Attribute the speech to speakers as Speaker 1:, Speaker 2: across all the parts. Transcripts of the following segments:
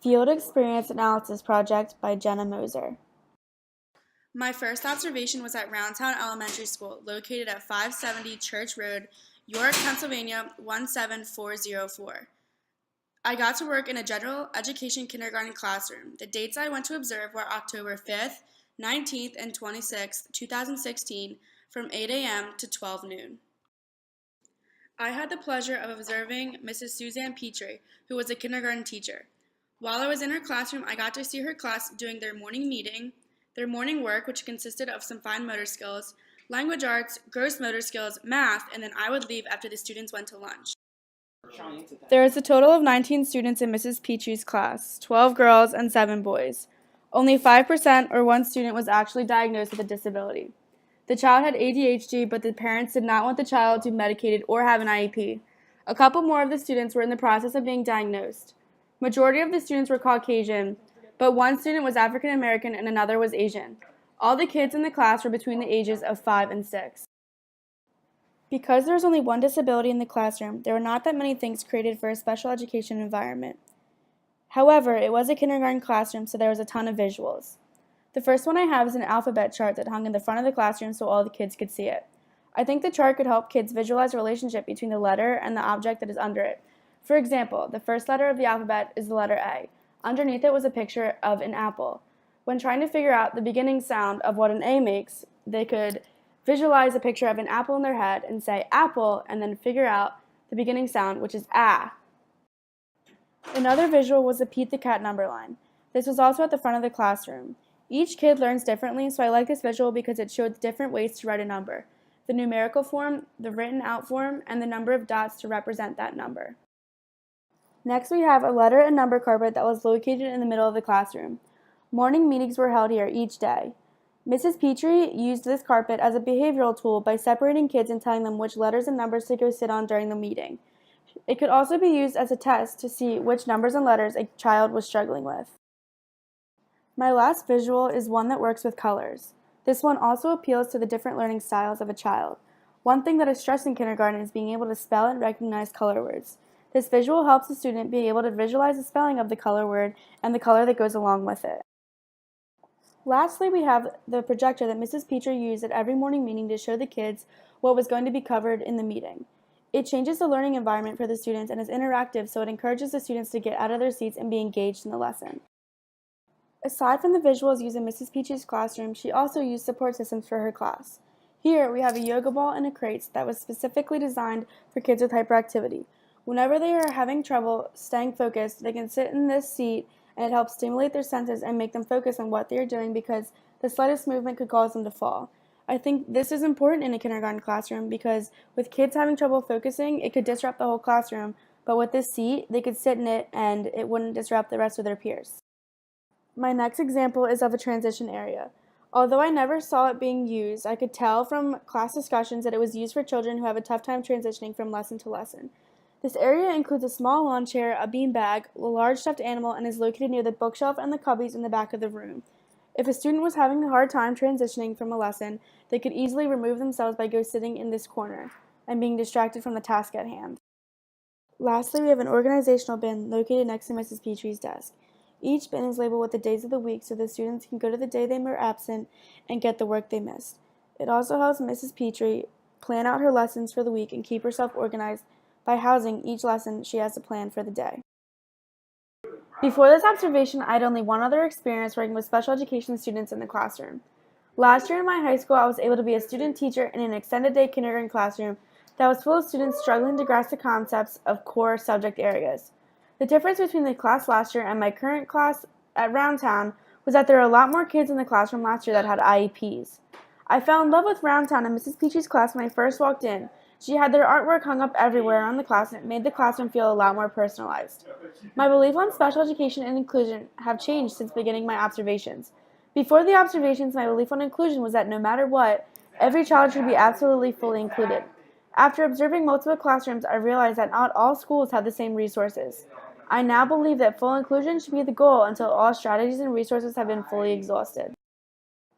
Speaker 1: Field Experience Analysis Project by Jenna Moser.
Speaker 2: My first observation was at Roundtown Elementary School, located at 570 Church Road, York, Pennsylvania 17404. I got to work in a general education kindergarten classroom. The dates I went to observe were October 5th, 19th, and 26th, 2016, from 8 a.m. to 12 noon. I had the pleasure of observing Mrs. Suzanne Petrie, who was a kindergarten teacher. While I was in her classroom, I got to see her class doing their morning meeting, their morning work, which consisted of some fine motor skills, language arts, gross motor skills, math, and then I would leave after the students went to lunch.
Speaker 1: There is a total of 19 students in Mrs. Petrie's class, 12 girls and 7 boys. Only 5% or one student was actually diagnosed with a disability. The child had ADHD, but the parents did not want the child to be medicated or have an IEP. A couple more of the students were in the process of being diagnosed. Majority of the students were Caucasian, but one student was African American and another was Asian. All the kids in the class were between the ages of 5 and 6. Because there was only one disability in the classroom, there were not that many things created for a special education environment. However, it was a kindergarten classroom, so there was a ton of visuals. The first one I have is an alphabet chart that hung in the front of the classroom so all the kids could see it. I think the chart could help kids visualize a relationship between the letter and the object that is under it. For example, the first letter of the alphabet is the letter A. Underneath it was a picture of an apple. When trying to figure out the beginning sound of what an A makes, they could visualize a picture of an apple in their head and say apple and then figure out the beginning sound, which is ah. Another visual was the Pete the Cat number line. This was also at the front of the classroom. Each kid learns differently, so I like this visual because it showed different ways to write a number: the numerical form, the written out form, and the number of dots to represent that number. Next, we have a letter and number carpet that was located in the middle of the classroom. Morning meetings were held here each day. Mrs. Petrie used this carpet as a behavioral tool by separating kids and telling them which letters and numbers to go sit on during the meeting. It could also be used as a test to see which numbers and letters a child was struggling with. My last visual is one that works with colors. This one also appeals to the different learning styles of a child. One thing that is stressed in kindergarten is being able to spell and recognize color words. This visual helps the student be able to visualize the spelling of the color word and the color that goes along with it. Lastly, we have the projector that Mrs. Petrie used at every morning meeting to show the kids what was going to be covered in the meeting. It changes the learning environment for the students and is interactive, so it encourages the students to get out of their seats and be engaged in the lesson. Aside from the visuals used in Mrs. Peaches' classroom, she also used support systems for her class. Here, we have a yoga ball and a crate that was specifically designed for kids with hyperactivity. Whenever they are having trouble staying focused, they can sit in this seat and it helps stimulate their senses and make them focus on what they are doing because the slightest movement could cause them to fall. I think this is important in a kindergarten classroom because with kids having trouble focusing, it could disrupt the whole classroom, but with this seat, they could sit in it and it wouldn't disrupt the rest of their peers. My next example is of a transition area. Although I never saw it being used, I could tell from class discussions that it was used for children who have a tough time transitioning from lesson to lesson. This area includes a small lawn chair, a bean bag, a large stuffed animal, and is located near the bookshelf and the cubbies in the back of the room. If a student was having a hard time transitioning from a lesson, they could easily remove themselves by go sitting in this corner and being distracted from the task at hand. Lastly, we have an organizational bin located next to Mrs. Petrie's desk. Each bin is labeled with the days of the week so the students can go to the day they were absent and get the work they missed. It also helps Mrs. Petrie plan out her lessons for the week and keep herself organized by housing each lesson she has to plan for the day. Before this observation, I had only one other experience working with special education students in the classroom. Last year in my high school, I was able to be a student teacher in an extended day kindergarten classroom that was full of students struggling to grasp the concepts of core subject areas. The difference between the class last year and my current class at Roundtown was that there were a lot more kids in the classroom last year that had IEPs. I fell in love with Roundtown and Mrs. Peach's class when I first walked in. She had their artwork hung up everywhere around the class and it made the classroom feel a lot more personalized. My belief on special education and inclusion have changed since beginning my observations. Before the observations, my belief on inclusion was that no matter what, every child should be absolutely fully included. After observing multiple classrooms, I realized that not all schools have the same resources. I now believe that full inclusion should be the goal until all strategies and resources have been fully exhausted.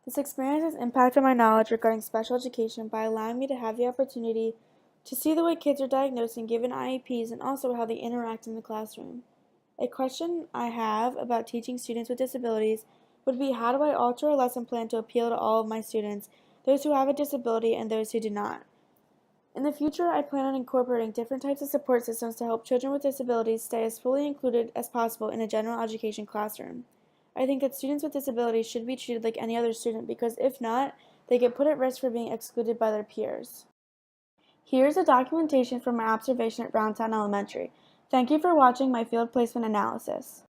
Speaker 1: This experience has impacted my knowledge regarding special education by allowing me to have the opportunity to see the way kids are diagnosed and given IEPs and also how they interact in the classroom. A question I have about teaching students with disabilities would be, how do I alter a lesson plan to appeal to all of my students, those who have a disability and those who do not? In the future, I plan on incorporating different types of support systems to help children with disabilities stay as fully included as possible in a general education classroom. I think that students with disabilities should be treated like any other student because if not, they get put at risk for being excluded by their peers. Here's a documentation from my observation at Browntown Elementary. Thank you for watching my field placement analysis.